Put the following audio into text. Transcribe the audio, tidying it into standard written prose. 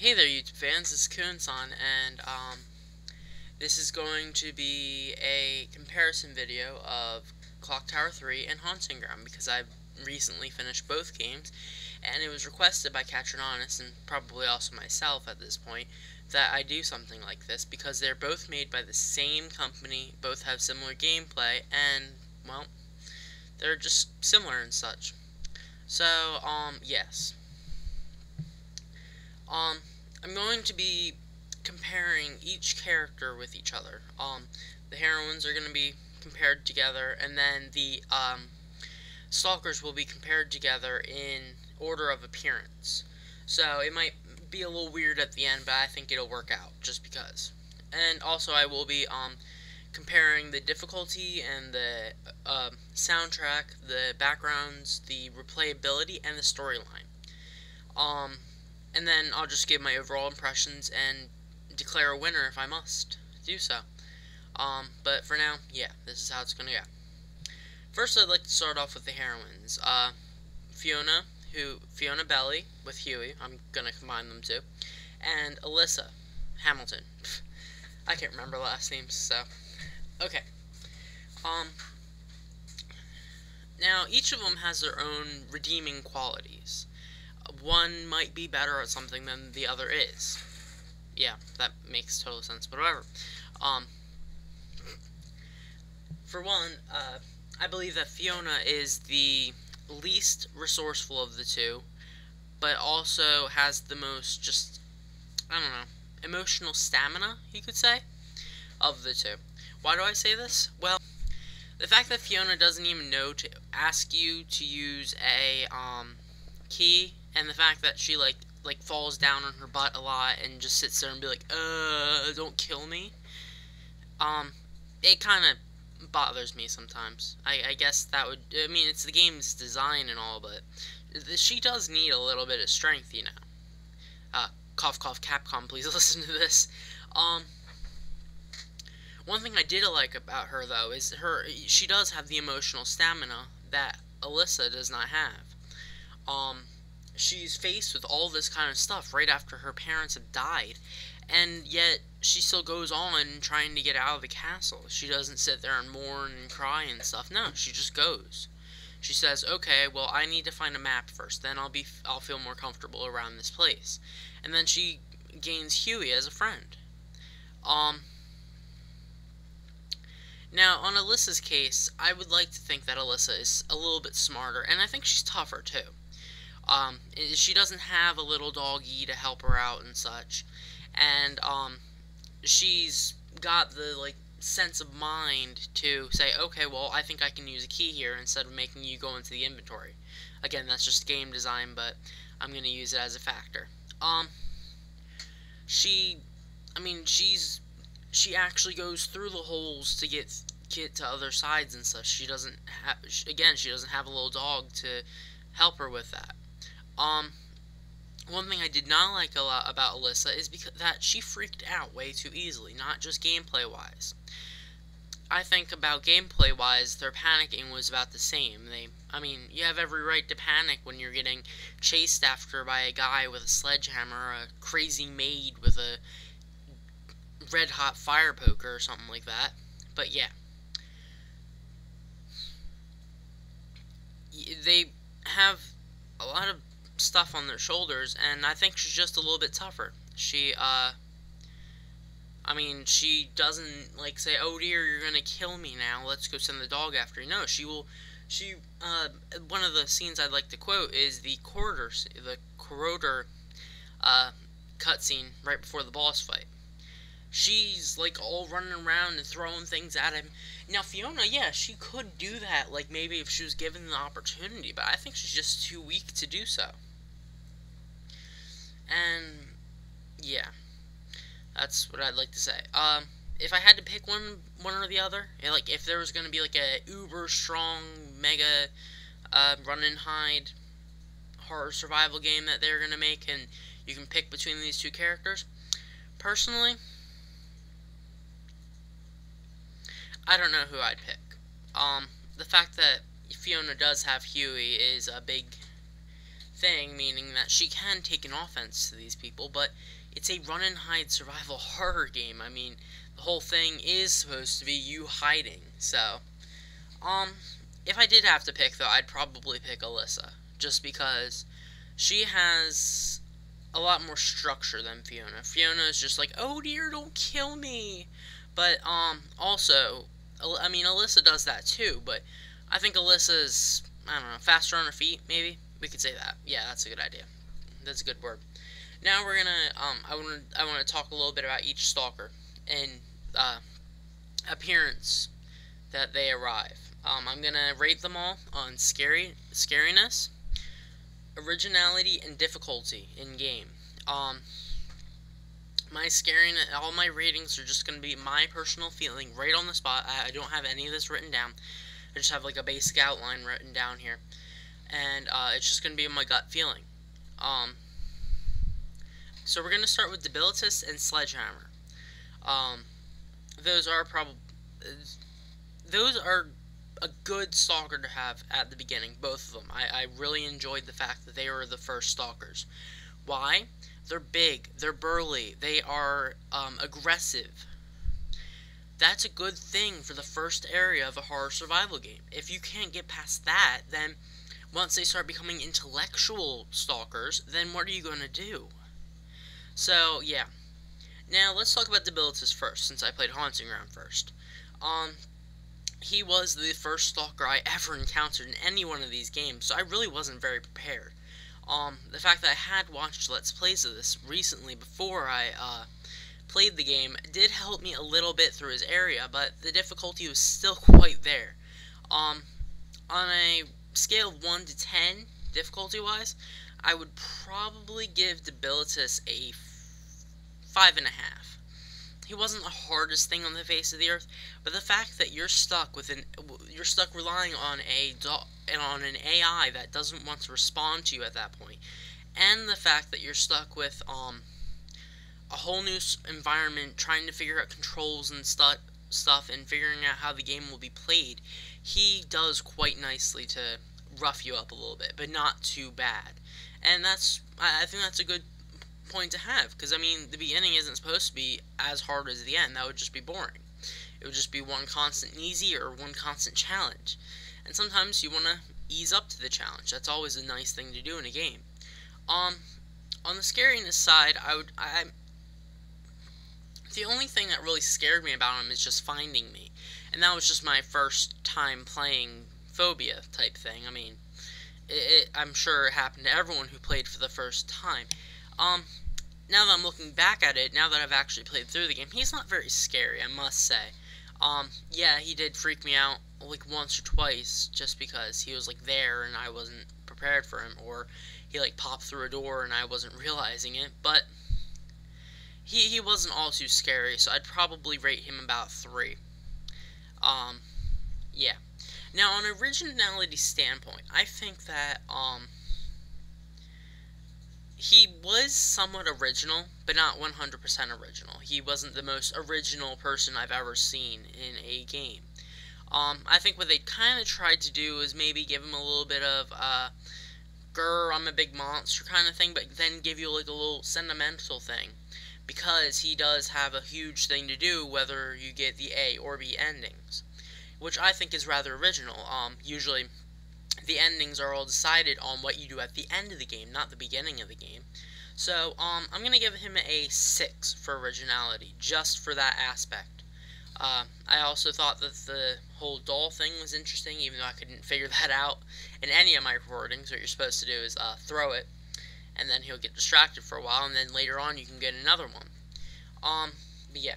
Hey there, YouTube fans. This is Kun-san, and this is going to be a comparison video of Clock Tower 3 and Haunting Ground because I've recently finished both games, and it was requested by Catcher Honest and probably also myself at this point that I do something like this because they're both made by the same company, both have similar gameplay, and well, they're just similar and such. So, yes. I'm going to be comparing each character with each other. The heroines are going to be compared together, and then the stalkers will be compared together in order of appearance. So it might be a little weird at the end, but I think it'll work out just because. And also I will be comparing the difficulty and the soundtrack, the backgrounds, the replayability, and the storyline. And then I'll just give my overall impressions and declare a winner if I must do so. But for now, yeah, this is how it's gonna go. First, I'd like to start off with the heroines. Fiona Belly with Huey. I'm gonna combine them two, and Alyssa Hamilton. I can't remember last names, so okay. Now each of them has their own redeeming qualities. One might be better at something than the other is. Yeah, that makes total sense, but whatever. For one, I believe that Fiona is the least resourceful of the two, but also has the most, just, I don't know, emotional stamina, you could say, of the two. Why do I say this? Well, the fact that Fiona doesn't even know to ask you to use a, key, and the fact that she like falls down on her butt a lot and just sits there and be like, don't kill me. It kind of bothers me sometimes. I guess that would, I mean, it's the game's design and all, but she does need a little bit of strength, you know. Cough, cough, Capcom, please listen to this. One thing I did like about her, though, is she does have the emotional stamina that Alyssa does not have. She's faced with all this kind of stuff right after her parents have died, and yet she still goes on trying to get out of the castle. She doesn't sit there and mourn and cry and stuff. No, she just goes. She says, okay, well, I need to find a map first, then I'll feel more comfortable around this place. And then she gains Huey as a friend. Now, on Alyssa's case, I would like to think that Alyssa is a little bit smarter, and I think she's tougher, too. She doesn't have a little doggy to help her out and such, and, she's got the, like, sense of mind to say, okay, well, I think I can use a key here instead of making you go into the inventory. Again, that's just game design, but I'm gonna use it as a factor. She actually goes through the holes to get to other sides and such. She doesn't have a little dog to help her with that. One thing I did not like a lot about Alyssa is that she freaked out way too easily, not just gameplay-wise. I think about gameplay-wise, their panicking was about the same. I mean, you have every right to panic when you're getting chased after by a guy with a sledgehammer, or a crazy maid with a red-hot fire poker or something like that. But yeah. They have a lot of stuff on their shoulders, and I think she's just a little bit tougher. She doesn't, like, say, oh dear, you're gonna kill me now, let's go send the dog after you. No, one of the scenes I'd like to quote is the corridor cutscene right before the boss fight. She's, like, all running around and throwing things at him. Now, Fiona, yeah, she could do that, like, maybe if she was given the opportunity, but I think she's just too weak to do so. And, yeah, that's what I'd like to say. If I had to pick one or the other, like, if there was going to be, like, a uber-strong, mega, run-and-hide horror survival game that they're going to make, and you can pick between these two characters, personally, I don't know who I'd pick. The fact that Fiona does have Huey is a big thing, meaning that she can take an offense to these people, but it's a run-and-hide survival horror game. I mean, the whole thing is supposed to be you hiding, so, if I did have to pick, though, I'd probably pick Alyssa, just because she has a lot more structure than Fiona. Fiona is just like, oh dear, don't kill me, but, also, I mean, Alyssa does that too, but I think Alyssa's, I don't know, faster on her feet, maybe? We could say that. Yeah, that's a good idea. That's a good word. Now we're gonna, I want to talk a little bit about each stalker and, appearance that they arrive. I'm gonna rate them all on scariness, originality, and difficulty in game. My scariness, all my ratings are just gonna be my personal feeling right on the spot. I don't have any of this written down. I just have like a basic outline written down here, and it's just gonna be my gut feeling. So we're gonna start with Debilitus and Sledgehammer. Those are a good stalker to have at the beginning, both of them. I really enjoyed the fact that they were the first stalkers. Why? They're big, they're burly, they are aggressive. That's a good thing for the first area of a horror survival game. If you can't get past that, then once they start becoming intellectual stalkers, then what are you going to do? So, yeah. Now, let's talk about Debilitus first, since I played Haunting Ground first. He was the first stalker I ever encountered in any one of these games, so I really wasn't very prepared. The fact that I had watched Let's Plays of this recently before I, played the game did help me a little bit through his area, but the difficulty was still quite there. On a scale of 1 to 10, difficulty-wise, I would probably give Debilitus a 5.5. He wasn't the hardest thing on the face of the earth, but the fact that you're stuck relying on an AI that doesn't want to respond to you at that point, and the fact that you're stuck with a whole new environment, trying to figure out controls and stuff, and figuring out how the game will be played, he does quite nicely to rough you up a little bit, but not too bad. And I think that's a good point to have, because, I mean, the beginning isn't supposed to be as hard as the end. That would just be boring. It would just be one constant easy or one constant challenge. And sometimes you want to ease up to the challenge. That's always a nice thing to do in a game. On the scariness side, the only thing that really scared me about him is just finding me. And that was just my first time playing Phobia type thing. I mean, I'm sure it happened to everyone who played for the first time. Now that I'm looking back at it, now that I've actually played through the game, he's not very scary, I must say. Yeah, he did freak me out, like, once or twice, just because he was, like, there and I wasn't prepared for him, or he, like, popped through a door and I wasn't realizing it, but he wasn't all too scary, so I'd probably rate him about 3. Yeah. Now, on an originality standpoint, I think that, he was somewhat original, but not 100% original. He wasn't the most original person I've ever seen in a game. I think what they kind of tried to do is maybe give him a little bit of, grr, I'm a big monster kind of thing, but then give you, like, a little sentimental thing. Because he does have a huge thing to do whether you get the A or B endings. Which I think is rather original. Usually the endings are all decided on what you do at the end of the game, not the beginning of the game. So, I'm going to give him a 6 for originality, just for that aspect. I also thought that the whole doll thing was interesting, even though I couldn't figure that out in any of my recordings. What you're supposed to do is throw it, and then he'll get distracted for a while, and then later on you can get another one. But yeah.